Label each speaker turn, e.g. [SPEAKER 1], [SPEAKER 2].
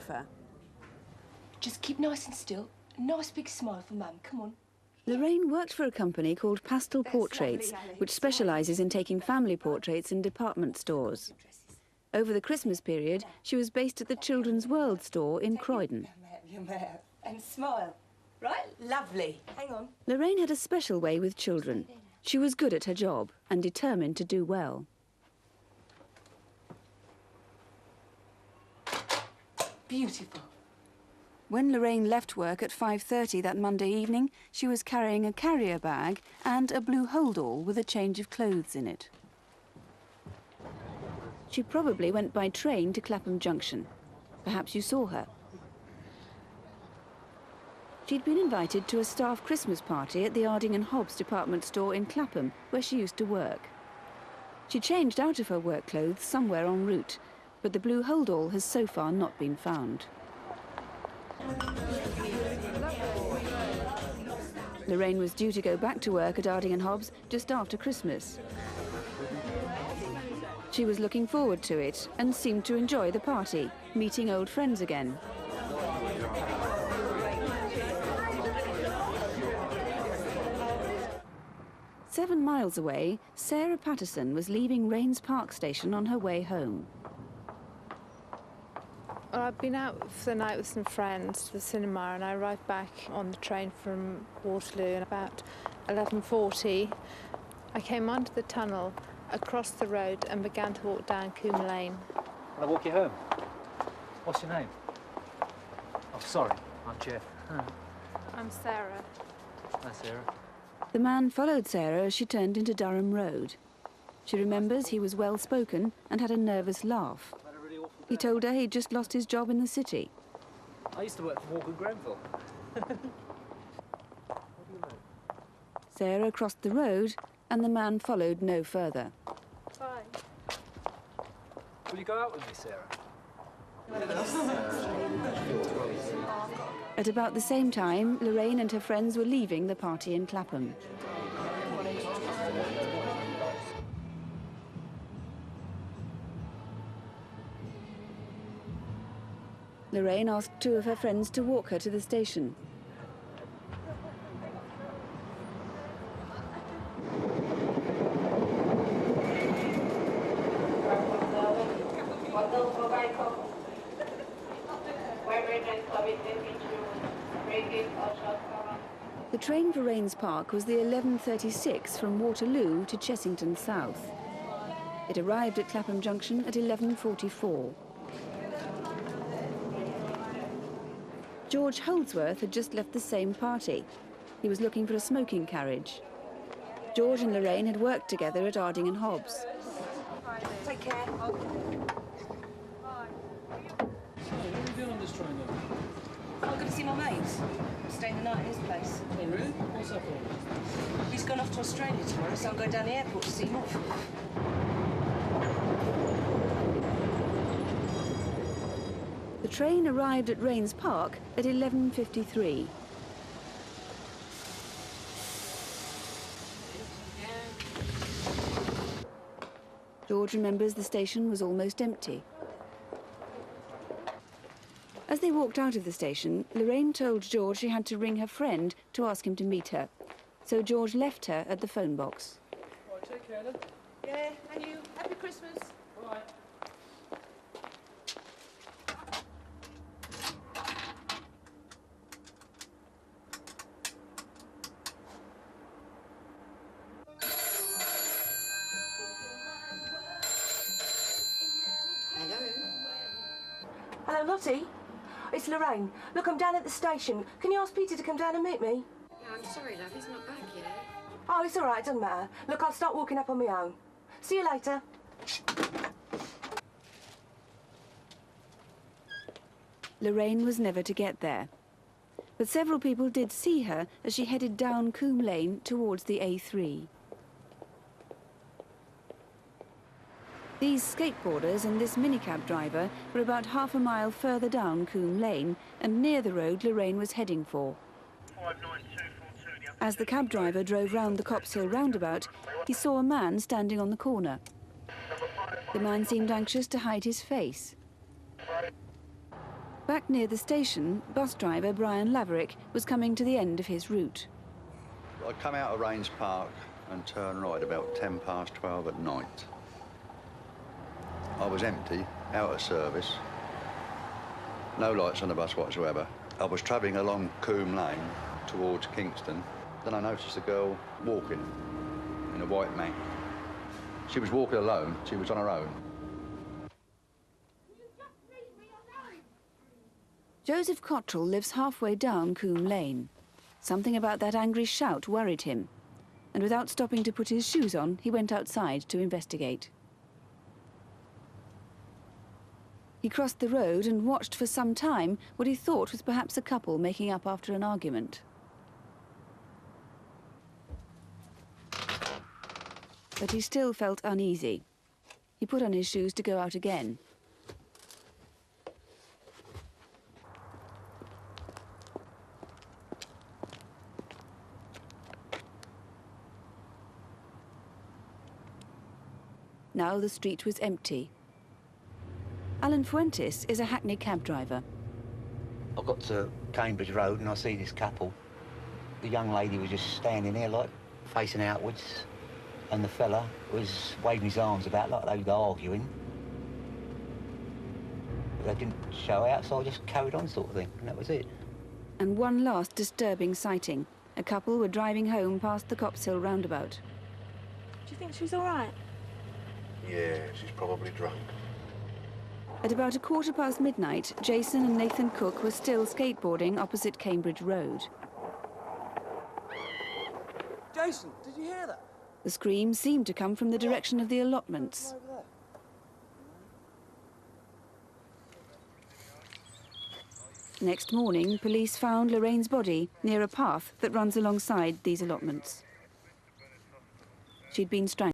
[SPEAKER 1] photographer.
[SPEAKER 2] Just keep nice and still. A nice big smile for Mum. Come on.
[SPEAKER 3] Lorraine worked for a company called Pastel Portraits, which specialises in taking family portraits in department stores. Over the Christmas period, she was based at the Children's World store in Croydon.
[SPEAKER 2] And smile. Right? Lovely. Hang on.
[SPEAKER 3] Lorraine had a special way with children. She was good at her job and determined to do well.
[SPEAKER 2] Beautiful.
[SPEAKER 1] When Lorraine left work at 5:30 that Monday evening, she was carrying a carrier bag and a blue holdall with a change of clothes in it.
[SPEAKER 3] She probably went by train to Clapham Junction. Perhaps you saw her. She'd been invited to a staff Christmas party at the Arding and Hobbs department store in Clapham, where she used to work. She changed out of her work clothes somewhere en route, but the blue holdall has so far not been found. Lorraine was due to go back to work at Arding and Hobbs just after Christmas. She was looking forward to it and seemed to enjoy the party, meeting old friends again. Seven miles away, Sarah Patterson was leaving Rains Park station on her way home.
[SPEAKER 4] Well, I've been out for the night with some friends to the cinema, and I arrived back on the train from Waterloo at about 11:40. I came onto the tunnel, across the road, and began to walk down Coombe Lane.
[SPEAKER 5] Can I walk you home? What's your name? Oh, sorry, I'm Jeff.
[SPEAKER 4] I'm Sarah.
[SPEAKER 5] Hi, Sarah.
[SPEAKER 3] The man followed Sarah as she turned into Durham Road. She remembers he was well-spoken and had a nervous laugh. He told her he'd just lost his job in the city.
[SPEAKER 5] I used to work for Morgan Grenville.
[SPEAKER 3] Sarah crossed the road and the man followed no further.
[SPEAKER 4] Bye.
[SPEAKER 5] Will you go out with me, Sarah?
[SPEAKER 3] At about the same time, Lorraine and her friends were leaving the party in Clapham. Lorraine asked two of her friends to walk her to the station. The train for Rains Park was the 11:36 from Waterloo to Chessington South. It arrived at Clapham Junction at 11:44. George Holdsworth had just left the same party. He was looking for a smoking carriage. George and Lorraine had worked together at Arding and Hobbs.
[SPEAKER 2] Take care.
[SPEAKER 5] What are you doing on this train then?
[SPEAKER 2] I'm going to see my mates. I'm staying the night at his place.
[SPEAKER 5] Oh, really? What's that for?
[SPEAKER 2] He's gone off to Australia tomorrow, so I'm going down the airport to see him off.
[SPEAKER 3] The train arrived at Rains Park at 11:53. George remembers the station was almost empty. As they walked out of the station, Lorraine told George she had to ring her friend to ask him to meet her. So George left her at the phone box.
[SPEAKER 5] Right, take care then.
[SPEAKER 2] Yeah, and you. Happy Christmas.
[SPEAKER 5] Bye.
[SPEAKER 2] Hello, Lottie. It's Lorraine. Look, I'm down at the station. Can you ask Peter to come down and meet me?
[SPEAKER 6] Yeah, I'm sorry, love. He's not back yet.
[SPEAKER 2] Oh, it's all right. It doesn't matter. Look, I'll start walking up on my own. See you later.
[SPEAKER 3] Lorraine was never to get there. But several people did see her as she headed down Coombe Lane towards the A3. These skateboarders and this minicab driver were about half a mile further down Coombe Lane and near the road Lorraine was heading for. As the cab driver drove round the Cops Hill roundabout, he saw a man standing on the corner. The man seemed anxious to hide his face. Back near the station, bus driver Brian Laverick was coming to the end of his route.
[SPEAKER 7] I come out of Rains Park and turn right about 12:10 at night. I was empty, out of service, no lights on the bus whatsoever. I was travelling along Coombe Lane towards Kingston. Then I noticed a girl walking in a white man. She was walking alone, she was on her own.
[SPEAKER 3] Joseph Cottrell lives halfway down Coombe Lane. Something about that angry shout worried him, and without stopping to put his shoes on, he went outside to investigate. He crossed the road and watched for some time what he thought was perhaps a couple making up after an argument. But he still felt uneasy. He put on his shoes to go out again. Now the street was empty. Alan Fuentes is a Hackney cab driver.
[SPEAKER 8] I got to Cambridge Road and I see this couple. The young lady was just standing there, like, facing outwards, and the fella was waving his arms about like they were arguing. But they didn't show out, so I just carried on, sort of thing, and that was it.
[SPEAKER 3] And one last disturbing sighting. A couple were driving home past the Cops Hill roundabout.
[SPEAKER 2] Do you think she's all right?
[SPEAKER 7] Yeah, she's probably drunk.
[SPEAKER 3] At about midnight, Jason and Nathan Cook were still skateboarding opposite Cambridge Road.
[SPEAKER 9] Jason, did you hear that?
[SPEAKER 3] The scream seemed to come from the direction of the allotments. Next morning, police found Lorraine's body near a path that runs alongside these allotments. She'd been strangled.